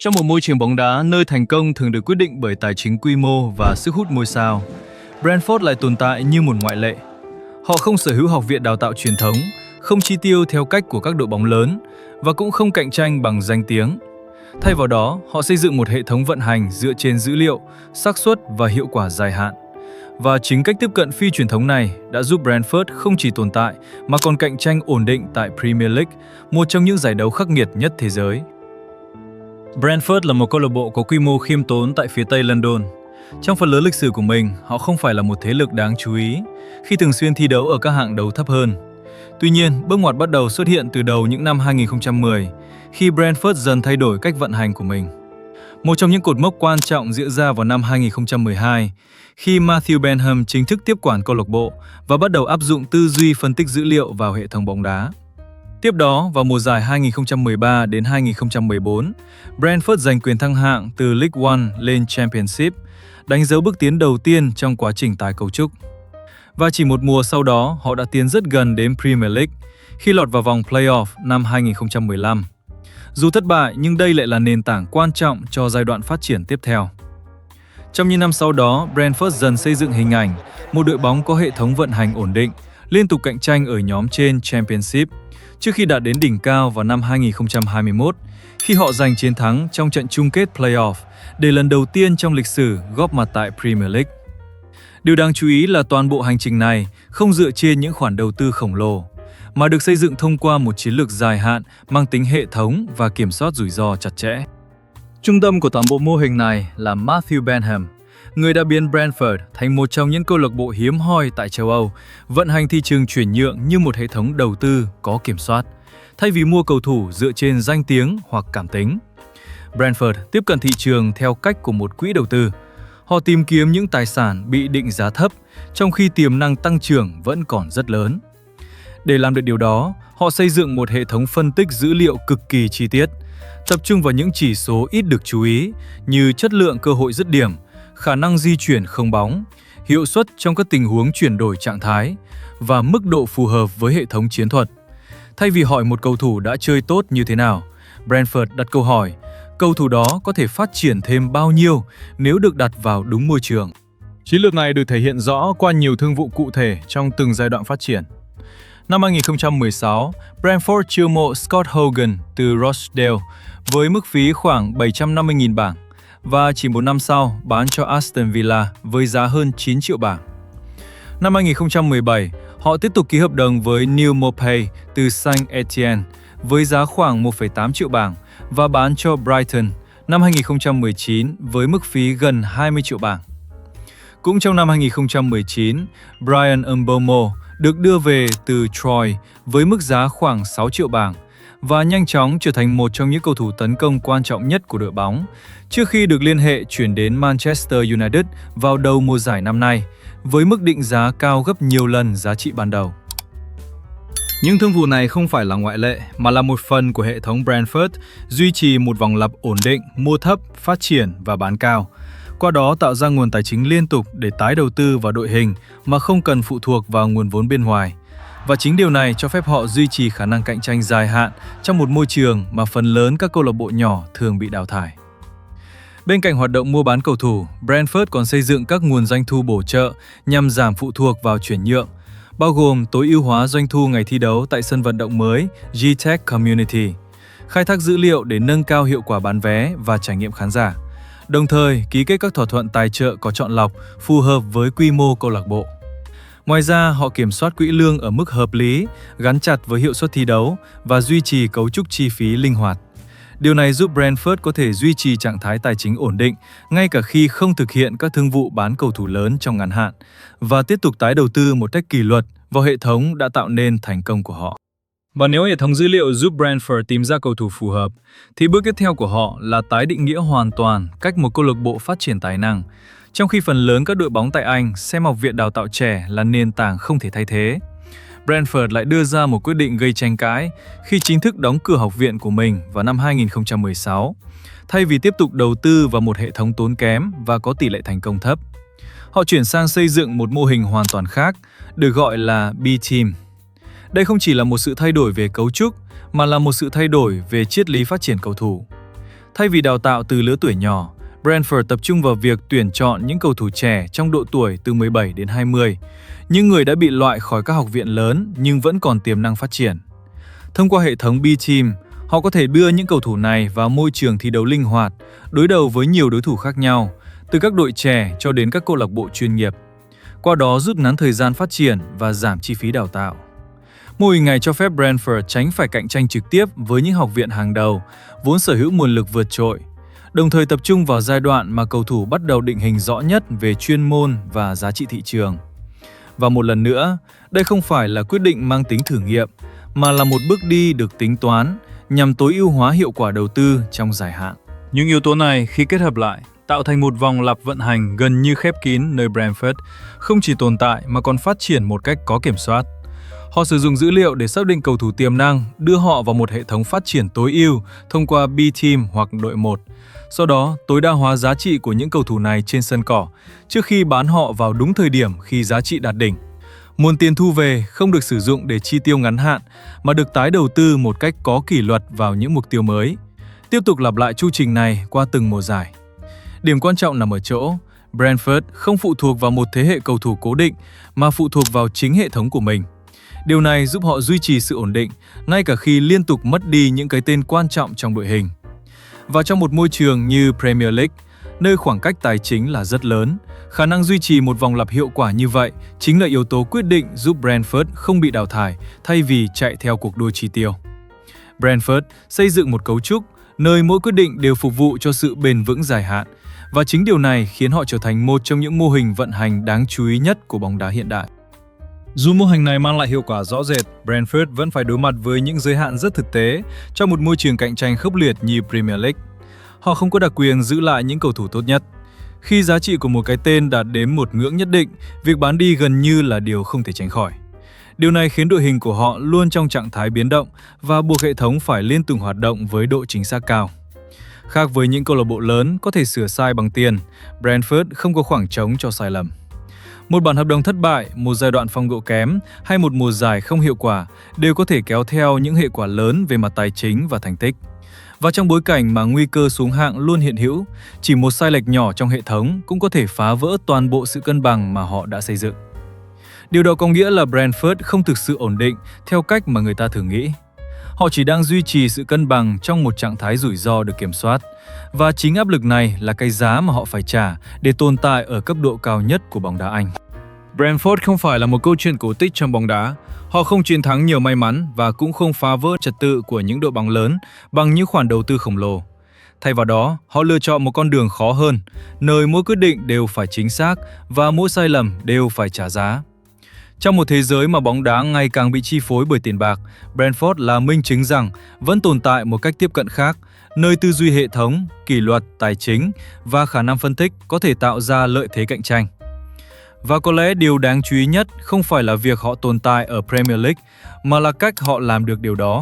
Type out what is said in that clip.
Trong một môi trường bóng đá nơi thành công thường được quyết định bởi tài chính quy mô và sức hút ngôi sao, Brentford lại tồn tại như một ngoại lệ. Họ không sở hữu học viện đào tạo truyền thống, không chi tiêu theo cách của các đội bóng lớn và cũng không cạnh tranh bằng danh tiếng. Thay vào đó, họ xây dựng một hệ thống vận hành dựa trên dữ liệu, xác suất và hiệu quả dài hạn. Và chính cách tiếp cận phi truyền thống này đã giúp Brentford không chỉ tồn tại mà còn cạnh tranh ổn định tại Premier League, một trong những giải đấu khắc nghiệt nhất thế giới. Brentford là một câu lạc bộ có quy mô khiêm tốn tại phía Tây London. Trong phần lớn lịch sử của mình, họ không phải là một thế lực đáng chú ý khi thường xuyên thi đấu ở các hạng đấu thấp hơn. Tuy nhiên, bước ngoặt bắt đầu xuất hiện từ đầu những năm 2010, khi Brentford dần thay đổi cách vận hành của mình. Một trong những cột mốc quan trọng diễn ra vào năm 2012, khi Matthew Benham chính thức tiếp quản câu lạc bộ và bắt đầu áp dụng tư duy phân tích dữ liệu vào hệ thống bóng đá. Tiếp đó, vào mùa giải 2013 đến 2014, Brentford giành quyền thăng hạng từ League One lên Championship, đánh dấu bước tiến đầu tiên trong quá trình tái cấu trúc. Và chỉ một mùa sau đó, họ đã tiến rất gần đến Premier League khi lọt vào vòng playoff năm 2015. Dù thất bại, nhưng đây lại là nền tảng quan trọng cho giai đoạn phát triển tiếp theo. Trong những năm sau đó, Brentford dần xây dựng hình ảnh một đội bóng có hệ thống vận hành ổn định, liên tục cạnh tranh ở nhóm trên Championship, trước khi đạt đến đỉnh cao vào năm 2021, khi họ giành chiến thắng trong trận chung kết playoff để lần đầu tiên trong lịch sử góp mặt tại Premier League. Điều đáng chú ý là toàn bộ hành trình này không dựa trên những khoản đầu tư khổng lồ, mà được xây dựng thông qua một chiến lược dài hạn mang tính hệ thống và kiểm soát rủi ro chặt chẽ. Trung tâm của toàn bộ mô hình này là Matthew Benham, người đã biến Brentford thành một trong những câu lạc bộ hiếm hoi tại châu Âu, vận hành thị trường chuyển nhượng như một hệ thống đầu tư có kiểm soát, thay vì mua cầu thủ dựa trên danh tiếng hoặc cảm tính. Brentford tiếp cận thị trường theo cách của một quỹ đầu tư. Họ tìm kiếm những tài sản bị định giá thấp, trong khi tiềm năng tăng trưởng vẫn còn rất lớn. Để làm được điều đó, họ xây dựng một hệ thống phân tích dữ liệu cực kỳ chi tiết, tập trung vào những chỉ số ít được chú ý như chất lượng cơ hội dứt điểm, khả năng di chuyển không bóng, hiệu suất trong các tình huống chuyển đổi trạng thái và mức độ phù hợp với hệ thống chiến thuật. Thay vì hỏi một cầu thủ đã chơi tốt như thế nào, Brentford đặt câu hỏi, cầu thủ đó có thể phát triển thêm bao nhiêu nếu được đặt vào đúng môi trường. Chiến lược này được thể hiện rõ qua nhiều thương vụ cụ thể trong từng giai đoạn phát triển. Năm 2016, Brentford chiêu mộ Scott Hogan từ Rochdale với mức phí khoảng 750.000 bảng và chỉ một năm sau bán cho Aston Villa với giá hơn 9 triệu bảng. Năm 2017, họ tiếp tục ký hợp đồng với Neil Maupay từ Saint-Etienne với giá khoảng 1,8 triệu bảng và bán cho Brighton năm 2019 với mức phí gần 20 triệu bảng. Cũng trong năm 2019, Bryan Mbeumo được đưa về từ Troy với mức giá khoảng 6 triệu bảng và nhanh chóng trở thành một trong những cầu thủ tấn công quan trọng nhất của đội bóng, trước khi được liên hệ chuyển đến Manchester United vào đầu mùa giải năm nay, với mức định giá cao gấp nhiều lần giá trị ban đầu. Nhưng thương vụ này không phải là ngoại lệ, mà là một phần của hệ thống Brentford duy trì một vòng lặp ổn định, mua thấp, phát triển và bán cao. Qua đó tạo ra nguồn tài chính liên tục để tái đầu tư vào đội hình mà không cần phụ thuộc vào nguồn vốn bên ngoài. Và chính điều này cho phép họ duy trì khả năng cạnh tranh dài hạn trong một môi trường mà phần lớn các câu lạc bộ nhỏ thường bị đào thải. Bên cạnh hoạt động mua bán cầu thủ, Brentford còn xây dựng các nguồn doanh thu bổ trợ nhằm giảm phụ thuộc vào chuyển nhượng, bao gồm tối ưu hóa doanh thu ngày thi đấu tại sân vận động mới Gtech Community, khai thác dữ liệu để nâng cao hiệu quả bán vé và trải nghiệm khán giả, đồng thời ký kết các thỏa thuận tài trợ có chọn lọc phù hợp với quy mô câu lạc bộ. Ngoài ra, họ kiểm soát quỹ lương ở mức hợp lý, gắn chặt với hiệu suất thi đấu và duy trì cấu trúc chi phí linh hoạt. Điều này giúp Brentford có thể duy trì trạng thái tài chính ổn định ngay cả khi không thực hiện các thương vụ bán cầu thủ lớn trong ngắn hạn và tiếp tục tái đầu tư một cách kỷ luật vào hệ thống đã tạo nên thành công của họ. Và nếu hệ thống dữ liệu giúp Brentford tìm ra cầu thủ phù hợp, thì bước tiếp theo của họ là tái định nghĩa hoàn toàn cách một câu lạc bộ phát triển tài năng, trong khi phần lớn các đội bóng tại Anh xem học viện đào tạo trẻ là nền tảng không thể thay thế. Brentford lại đưa ra một quyết định gây tranh cãi khi chính thức đóng cửa học viện của mình vào năm 2016, thay vì tiếp tục đầu tư vào một hệ thống tốn kém và có tỷ lệ thành công thấp. Họ chuyển sang xây dựng một mô hình hoàn toàn khác, được gọi là B-Team. Đây không chỉ là một sự thay đổi về cấu trúc, mà là một sự thay đổi về triết lý phát triển cầu thủ. Thay vì đào tạo từ lứa tuổi nhỏ, Brentford tập trung vào việc tuyển chọn những cầu thủ trẻ trong độ tuổi từ 17 đến 20, những người đã bị loại khỏi các học viện lớn nhưng vẫn còn tiềm năng phát triển. Thông qua hệ thống B-Team, họ có thể đưa những cầu thủ này vào môi trường thi đấu linh hoạt, đối đầu với nhiều đối thủ khác nhau, từ các đội trẻ cho đến các câu lạc bộ chuyên nghiệp. Qua đó rút ngắn thời gian phát triển và giảm chi phí đào tạo. Mô hình này cho phép Brentford tránh phải cạnh tranh trực tiếp với những học viện hàng đầu, vốn sở hữu nguồn lực vượt trội, đồng thời tập trung vào giai đoạn mà cầu thủ bắt đầu định hình rõ nhất về chuyên môn và giá trị thị trường. Và một lần nữa, đây không phải là quyết định mang tính thử nghiệm, mà là một bước đi được tính toán nhằm tối ưu hóa hiệu quả đầu tư trong dài hạn. Những yếu tố này khi kết hợp lại, tạo thành một vòng lặp vận hành gần như khép kín nơi Brentford không chỉ tồn tại mà còn phát triển một cách có kiểm soát. Họ sử dụng dữ liệu để xác định cầu thủ tiềm năng, đưa họ vào một hệ thống phát triển tối ưu thông qua B-Team hoặc đội 1. Sau đó, tối đa hóa giá trị của những cầu thủ này trên sân cỏ trước khi bán họ vào đúng thời điểm khi giá trị đạt đỉnh. Nguồn tiền thu về không được sử dụng để chi tiêu ngắn hạn mà được tái đầu tư một cách có kỷ luật vào những mục tiêu mới. Tiếp tục lặp lại chu trình này qua từng mùa giải. Điểm quan trọng nằm ở chỗ, Brentford không phụ thuộc vào một thế hệ cầu thủ cố định mà phụ thuộc vào chính hệ thống của mình. Điều này giúp họ duy trì sự ổn định, ngay cả khi liên tục mất đi những cái tên quan trọng trong đội hình. Và trong một môi trường như Premier League, nơi khoảng cách tài chính là rất lớn, khả năng duy trì một vòng lặp hiệu quả như vậy chính là yếu tố quyết định giúp Brentford không bị đào thải thay vì chạy theo cuộc đua chi tiêu. Brentford xây dựng một cấu trúc nơi mỗi quyết định đều phục vụ cho sự bền vững dài hạn, và chính điều này khiến họ trở thành một trong những mô hình vận hành đáng chú ý nhất của bóng đá hiện đại. Dù mô hình này mang lại hiệu quả rõ rệt, Brentford vẫn phải đối mặt với những giới hạn rất thực tế trong một môi trường cạnh tranh khốc liệt như Premier League. Họ không có đặc quyền giữ lại những cầu thủ tốt nhất. Khi giá trị của một cái tên đạt đến một ngưỡng nhất định, việc bán đi gần như là điều không thể tránh khỏi. Điều này khiến đội hình của họ luôn trong trạng thái biến động và buộc hệ thống phải liên tục hoạt động với độ chính xác cao. Khác với những câu lạc bộ lớn có thể sửa sai bằng tiền, Brentford không có khoảng trống cho sai lầm. Một bản hợp đồng thất bại, một giai đoạn phong độ kém hay một mùa giải không hiệu quả đều có thể kéo theo những hệ quả lớn về mặt tài chính và thành tích. Và trong bối cảnh mà nguy cơ xuống hạng luôn hiện hữu, chỉ một sai lệch nhỏ trong hệ thống cũng có thể phá vỡ toàn bộ sự cân bằng mà họ đã xây dựng. Điều đó có nghĩa là Brentford không thực sự ổn định theo cách mà người ta thường nghĩ. Họ chỉ đang duy trì sự cân bằng trong một trạng thái rủi ro được kiểm soát. Và chính áp lực này là cái giá mà họ phải trả để tồn tại ở cấp độ cao nhất của bóng đá Anh. Brentford không phải là một câu chuyện cổ tích trong bóng đá. Họ không chiến thắng nhiều may mắn và cũng không phá vỡ trật tự của những đội bóng lớn bằng những khoản đầu tư khổng lồ. Thay vào đó, họ lựa chọn một con đường khó hơn, nơi mỗi quyết định đều phải chính xác và mỗi sai lầm đều phải trả giá. Trong một thế giới mà bóng đá ngày càng bị chi phối bởi tiền bạc, Brentford là minh chứng rằng vẫn tồn tại một cách tiếp cận khác, nơi tư duy hệ thống, kỷ luật, tài chính và khả năng phân tích có thể tạo ra lợi thế cạnh tranh. Và có lẽ điều đáng chú ý nhất không phải là việc họ tồn tại ở Premier League, mà là cách họ làm được điều đó.